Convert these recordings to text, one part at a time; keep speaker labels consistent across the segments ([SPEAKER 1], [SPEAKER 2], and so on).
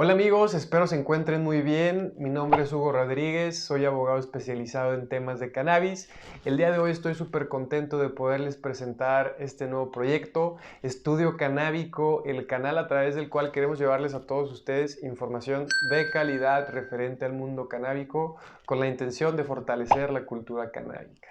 [SPEAKER 1] Hola amigos, espero se encuentren muy bien. Mi nombre es Hugo Rodríguez, soy abogado especializado en temas de cannabis. El día de hoy estoy súper contento de poderles presentar este nuevo proyecto, Estudio Canábico, el canal a través del cual queremos llevarles a todos ustedes información de calidad referente al mundo canábico con la intención de fortalecer la cultura canábica.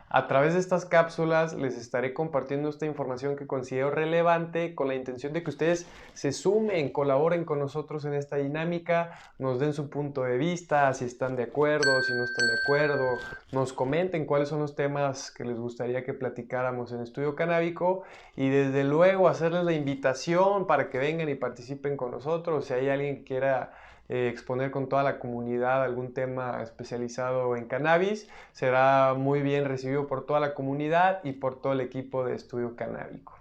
[SPEAKER 1] A través de estas cápsulas les estaré compartiendo esta información que considero relevante con la intención de que ustedes se sumen, colaboren con nosotros en esta dinámica, nos den su punto de vista, si están de acuerdo, si no están de acuerdo, nos comenten cuáles son los temas que les gustaría que platicáramos en Estudio Canábico y desde luego hacerles la invitación para que vengan y participen con nosotros. Si hay alguien que quiera exponer con toda la comunidad algún tema especializado en cannabis, será muy bien recibido por toda la comunidad y por todo el equipo de Estudio Canábico.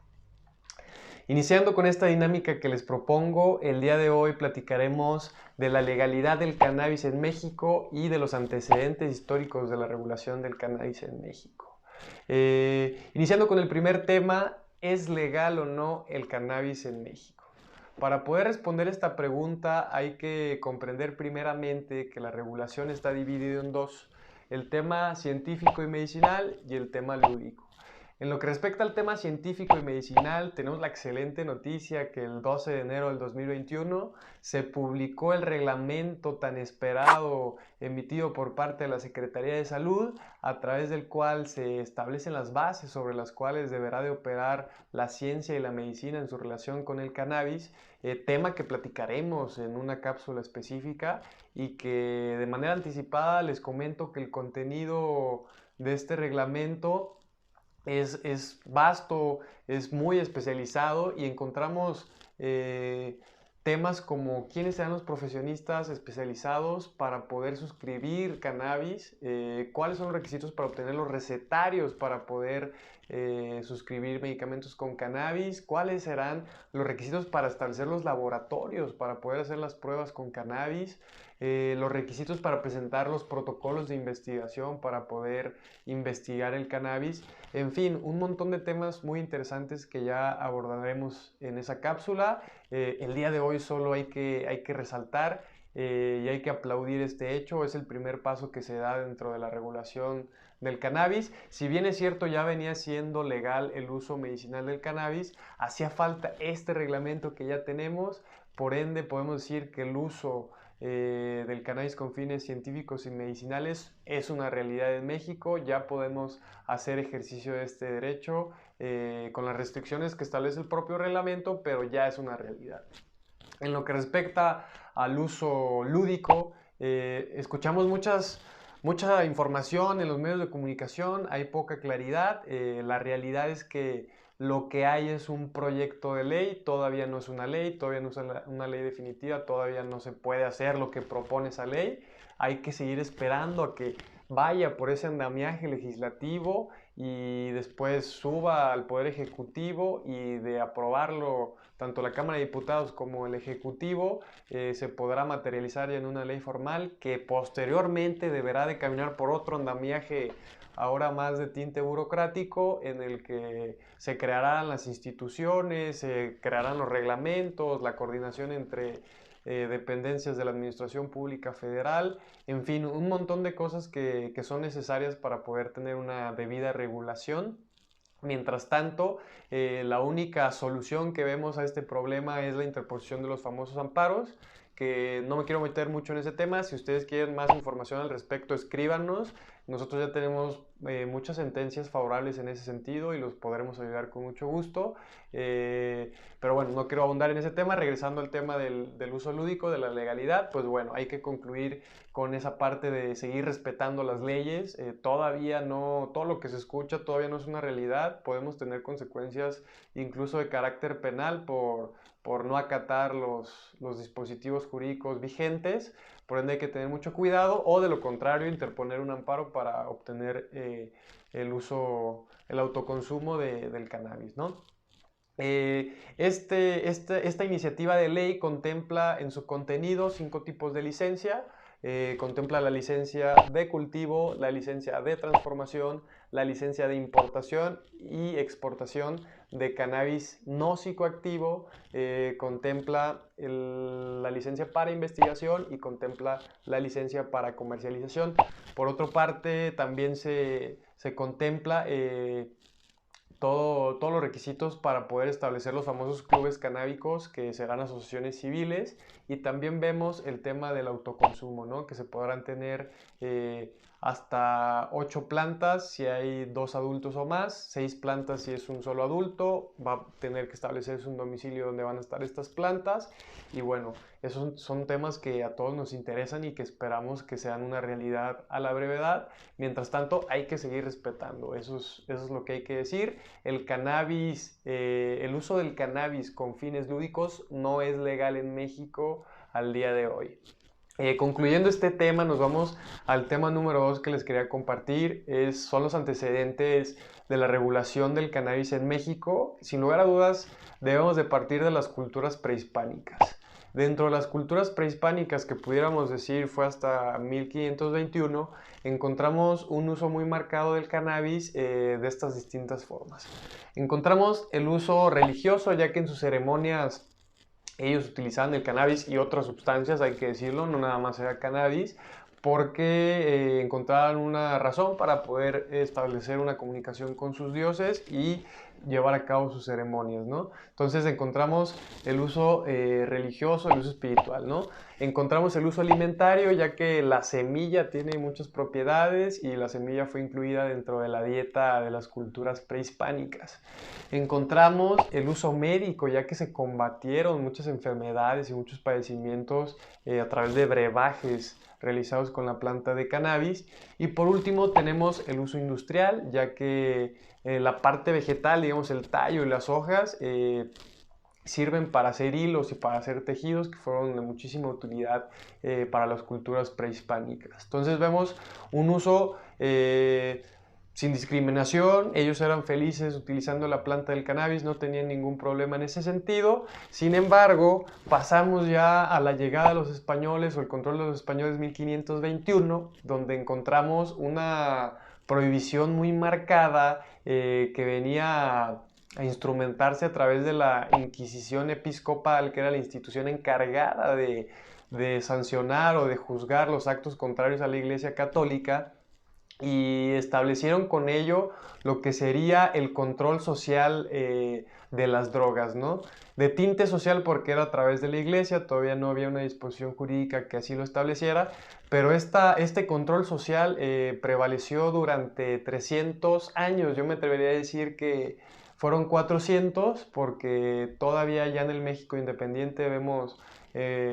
[SPEAKER 1] Iniciando con esta dinámica que les propongo, el día de hoy platicaremos de la legalidad del cannabis en México y de los antecedentes históricos de la regulación del cannabis en México. Iniciando con el primer tema, ¿es legal o no el cannabis en México? Para poder responder esta pregunta hay que comprender primeramente que la regulación está dividida en dos, el tema científico y medicinal y el tema lúdico. En lo que respecta al tema científico y medicinal, tenemos la excelente noticia que el 12 de enero del 2021 se publicó el reglamento tan esperado emitido por parte de la Secretaría de Salud, a través del cual se establecen las bases sobre las cuales deberá de operar la ciencia y la medicina en su relación con el cannabis, tema que platicaremos en una cápsula específica y que de manera anticipada les comento que el contenido de este reglamento es vasto, es muy especializado y encontramos temas como quiénes serán los profesionistas especializados para poder suscribir cannabis, cuáles son los requisitos para obtener los recetarios para poder suscribir medicamentos con cannabis, cuáles serán los requisitos para establecer los laboratorios para poder hacer las pruebas con cannabis, los requisitos para presentar los protocolos de investigación para poder investigar el cannabis. En fin, un montón de temas muy interesantes que ya abordaremos en esa cápsula. El día de hoy solo hay que resaltar y hay que aplaudir este hecho. Es el primer paso que se da dentro de la regulación del cannabis. Si bien es cierto, ya venía siendo legal el uso medicinal del cannabis, hacía falta este reglamento que ya tenemos. Por ende, podemos decir que el uso del cannabis con fines científicos y medicinales es una realidad en México. Ya podemos hacer ejercicio de este derecho con las restricciones que establece el propio reglamento, pero ya es una realidad. En lo que respecta al uso lúdico, escuchamos mucha información en los medios de comunicación, hay poca claridad. La realidad es que lo que hay es un proyecto de ley, todavía no es una ley, todavía no es una ley definitiva, todavía no se puede hacer lo que propone esa ley. Hay que seguir esperando a que vaya por ese andamiaje legislativo y después suba al Poder Ejecutivo, y de aprobarlo tanto la Cámara de Diputados como el Ejecutivo se podrá materializar ya en una ley formal que posteriormente deberá de caminar por otro andamiaje ahora más de tinte burocrático, en el que se crearán las instituciones, se crearán los reglamentos, la coordinación entre dependencias de la Administración Pública Federal, en fin, un montón de cosas que son necesarias para poder tener una debida regulación. Mientras tanto, la única solución que vemos a este problema es la interposición de los famosos amparos, que no me quiero meter mucho en ese tema. Si ustedes quieren más información al respecto, escríbanos. Nosotros ya tenemos muchas sentencias favorables en ese sentido y los podremos ayudar con mucho gusto. Pero bueno, no quiero ahondar en ese tema. Regresando al tema del uso lúdico, de la legalidad, pues bueno, hay que concluir con esa parte de seguir respetando las leyes. Todavía no, todo lo que se escucha todavía no es una realidad. Podemos tener consecuencias incluso de carácter penal por no acatar los dispositivos jurídicos vigentes. Por ende hay que tener mucho cuidado, o de lo contrario interponer un amparo para obtener el autoconsumo del cannabis, ¿no? Esta iniciativa de ley contempla en su contenido 5 tipos de licencia. contempla la licencia de cultivo, la licencia de transformación, la licencia de importación y exportación de cannabis no psicoactivo, contempla la licencia para investigación y contempla la licencia para comercialización. Por otra parte, también se contempla todos los requisitos para poder establecer los famosos clubes canábicos, que serán asociaciones civiles, y también vemos el tema del autoconsumo, ¿no? Que se podrán tener hasta 8 plantas si hay 2 adultos o más, 6 plantas si es un solo adulto, va a tener que establecerse un domicilio donde van a estar estas plantas, y bueno, esos son temas que a todos nos interesan y que esperamos que sean una realidad a la brevedad. Mientras tanto, hay que seguir respetando, eso es lo que hay que decir. El cannabis, el uso del cannabis con fines lúdicos no es legal en México al día de hoy. Concluyendo este tema, nos vamos al tema número 2 que les quería compartir. Son los antecedentes de la regulación del cannabis en México. Sin lugar a dudas, debemos de partir de las culturas prehispánicas. Dentro de las culturas prehispánicas, que pudiéramos decir fue hasta 1521, encontramos un uso muy marcado del cannabis de estas distintas formas. Encontramos el uso religioso, ya que en sus ceremonias ellos utilizaban el cannabis y otras sustancias, hay que decirlo, no nada más era cannabis, porque encontraban una razón para poder establecer una comunicación con sus dioses y llevar a cabo sus ceremonias, ¿no? Entonces encontramos el uso religioso, el uso espiritual, ¿no? Encontramos el uso alimentario, ya que la semilla tiene muchas propiedades y la semilla fue incluida dentro de la dieta de las culturas prehispánicas. Encontramos el uso médico, ya que se combatieron muchas enfermedades y muchos padecimientos a través de brebajes realizados con la planta de cannabis. Y por último tenemos el uso industrial, ya que la parte vegetal, digamos el tallo y las hojas, sirven para hacer hilos y para hacer tejidos, que fueron de muchísima utilidad para las culturas prehispánicas. Entonces vemos un uso sin discriminación, ellos eran felices utilizando la planta del cannabis, no tenían ningún problema en ese sentido. Sin embargo, pasamos ya a la llegada de los españoles o el control de los españoles 1521, donde encontramos una prohibición muy marcada que venía a instrumentarse a través de la Inquisición episcopal, que era la institución encargada de sancionar o de juzgar los actos contrarios a la Iglesia Católica, y establecieron con ello lo que sería el control social de las drogas, ¿no? De tinte social porque era a través de la Iglesia, todavía no había una disposición jurídica que así lo estableciera, pero este control social prevaleció durante 300 años. Yo me atrevería a decir que fueron 400, porque todavía ya en el México independiente vemos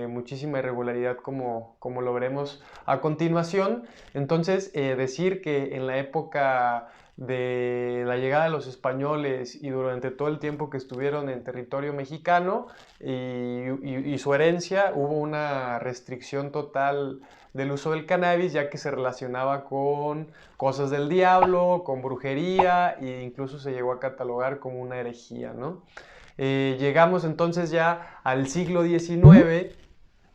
[SPEAKER 1] muchísima irregularidad, como lo veremos a continuación. Entonces, decir que en la época de la llegada de los españoles y durante todo el tiempo que estuvieron en territorio mexicano y su herencia, hubo una restricción total del uso del cannabis, ya que se relacionaba con cosas del diablo, con brujería, e incluso se llegó a catalogar como una herejía, ¿no? Llegamos entonces ya al siglo XIX,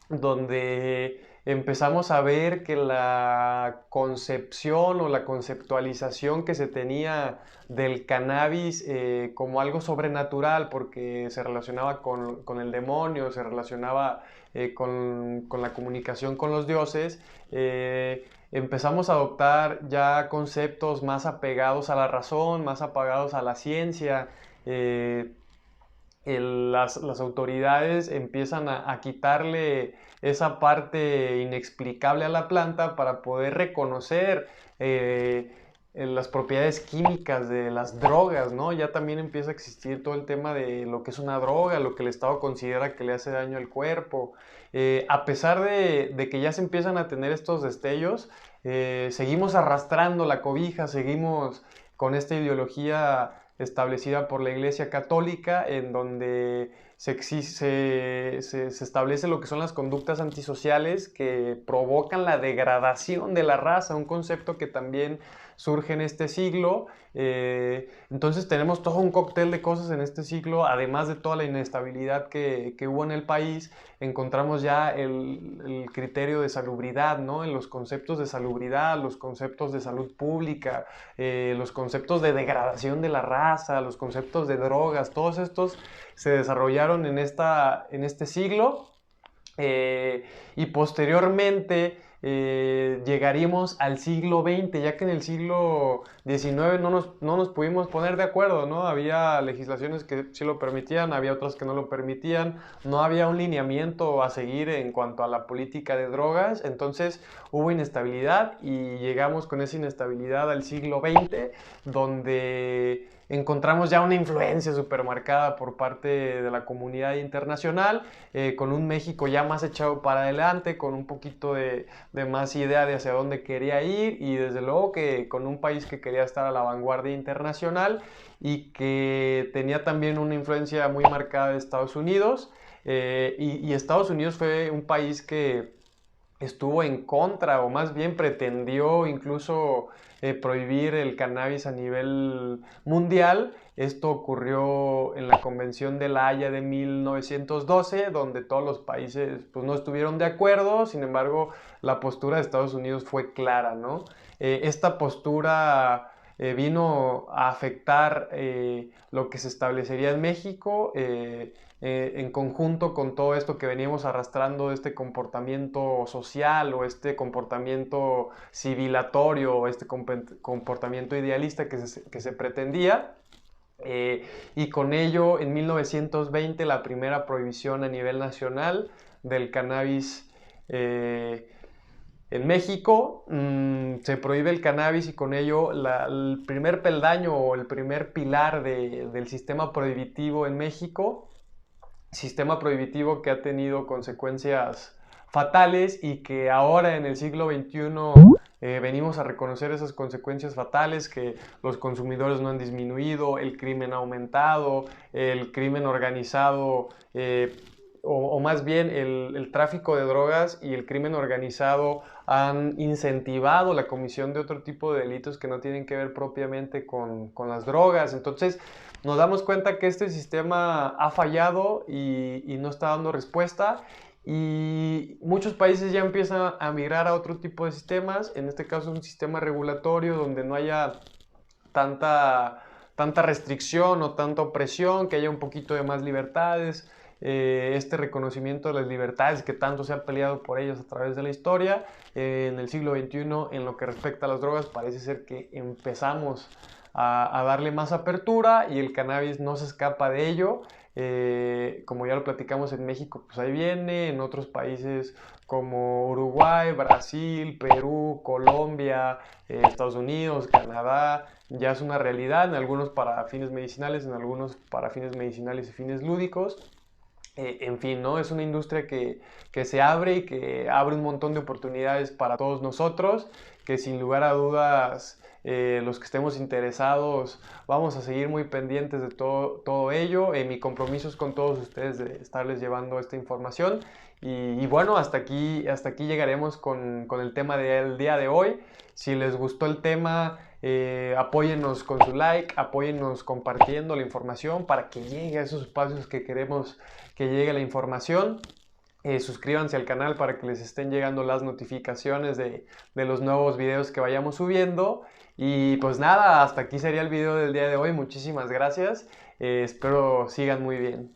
[SPEAKER 1] donde empezamos a ver que la concepción o la conceptualización que se tenía del cannabis como algo sobrenatural, porque se relacionaba con el demonio, se relacionaba con la comunicación con los dioses, empezamos a adoptar ya conceptos más apegados a la razón, más apegados a la ciencia. Las autoridades empiezan a quitarle esa parte inexplicable a la planta para poder reconocer las propiedades químicas de las drogas, ¿no? Ya también empieza a existir todo el tema de lo que es una droga, lo que el Estado considera que le hace daño al cuerpo. A pesar de que ya se empiezan a tener estos destellos, seguimos arrastrando la cobija, seguimos con esta ideología establecida por la Iglesia Católica, en donde se establece lo que son las conductas antisociales que provocan la degradación de la raza, un concepto que también surge en este siglo. Entonces tenemos todo un cóctel de cosas en este siglo, además de toda la inestabilidad que hubo en el país. Encontramos ya el criterio de salubridad, ¿no? En los conceptos de salubridad, los conceptos de salud pública, los conceptos de degradación de la raza, los conceptos de drogas, todos estos se desarrollaron en este siglo. Y posteriormente llegaríamos al siglo XX, ya que en el siglo XIX no nos pudimos poner de acuerdo, ¿no? Había legislaciones que sí lo permitían, había otras que no lo permitían, no había un lineamiento a seguir en cuanto a la política de drogas, entonces hubo inestabilidad y llegamos con esa inestabilidad al siglo XX, donde encontramos ya una influencia supermarcada por parte de la comunidad internacional, con un México ya más echado para adelante, con un poquito de más idea de hacia dónde quería ir y desde luego que con un país que quería estar a la vanguardia internacional y que tenía también una influencia muy marcada de Estados Unidos. Y Estados Unidos fue un país que estuvo en contra o más bien pretendió incluso prohibir el cannabis a nivel mundial. Esto ocurrió en la Convención de La Haya de 1912, donde todos los países pues, no estuvieron de acuerdo, sin embargo la postura de Estados Unidos fue clara, ¿no? Esta postura vino a afectar lo que se establecería en México, en conjunto con todo esto que veníamos arrastrando, este comportamiento social o este comportamiento civilatorio o este comportamiento idealista que se pretendía. Y con ello, en 1920, la primera prohibición a nivel nacional del cannabis en México. Se prohíbe el cannabis y con ello el primer peldaño o el primer pilar del sistema prohibitivo en México. Sistema prohibitivo que ha tenido consecuencias fatales y que ahora en el siglo XXI venimos a reconocer esas consecuencias fatales, que los consumidores no han disminuido, el crimen ha aumentado, el crimen organizado, o más bien el tráfico de drogas y el crimen organizado han incentivado la comisión de otro tipo de delitos que no tienen que ver propiamente con las drogas. Entonces nos damos cuenta que este sistema ha fallado y no está dando respuesta. Y muchos países ya empiezan a migrar a otro tipo de sistemas, en este caso un sistema regulatorio donde no haya tanta restricción o tanta opresión, que haya un poquito de más libertades, este reconocimiento de las libertades que tanto se ha peleado por ellas a través de la historia. En el siglo XXI, en lo que respecta a las drogas, parece ser que empezamos a darle más apertura y el cannabis no se escapa de ello. Como ya lo platicamos en México, pues ahí viene, en otros países como Uruguay, Brasil, Perú, Colombia, Estados Unidos, Canadá, ya es una realidad, en algunos para fines medicinales, en algunos para fines medicinales y fines lúdicos. En fin, ¿no? Es una industria que se abre y que abre un montón de oportunidades para todos nosotros, que sin lugar a dudas los que estemos interesados vamos a seguir muy pendientes de todo ello. Mi compromiso es con todos ustedes de estarles llevando esta información. Y bueno, hasta aquí llegaremos con el tema del día de hoy. Si les gustó el tema, apóyennos con su like, apóyennos compartiendo la información para que llegue a esos espacios que queremos que llegue la información. Suscríbanse al canal para que les estén llegando las notificaciones de los nuevos videos que vayamos subiendo. Y pues nada, hasta aquí sería el video del día de hoy. Muchísimas gracias. Espero sigan muy bien.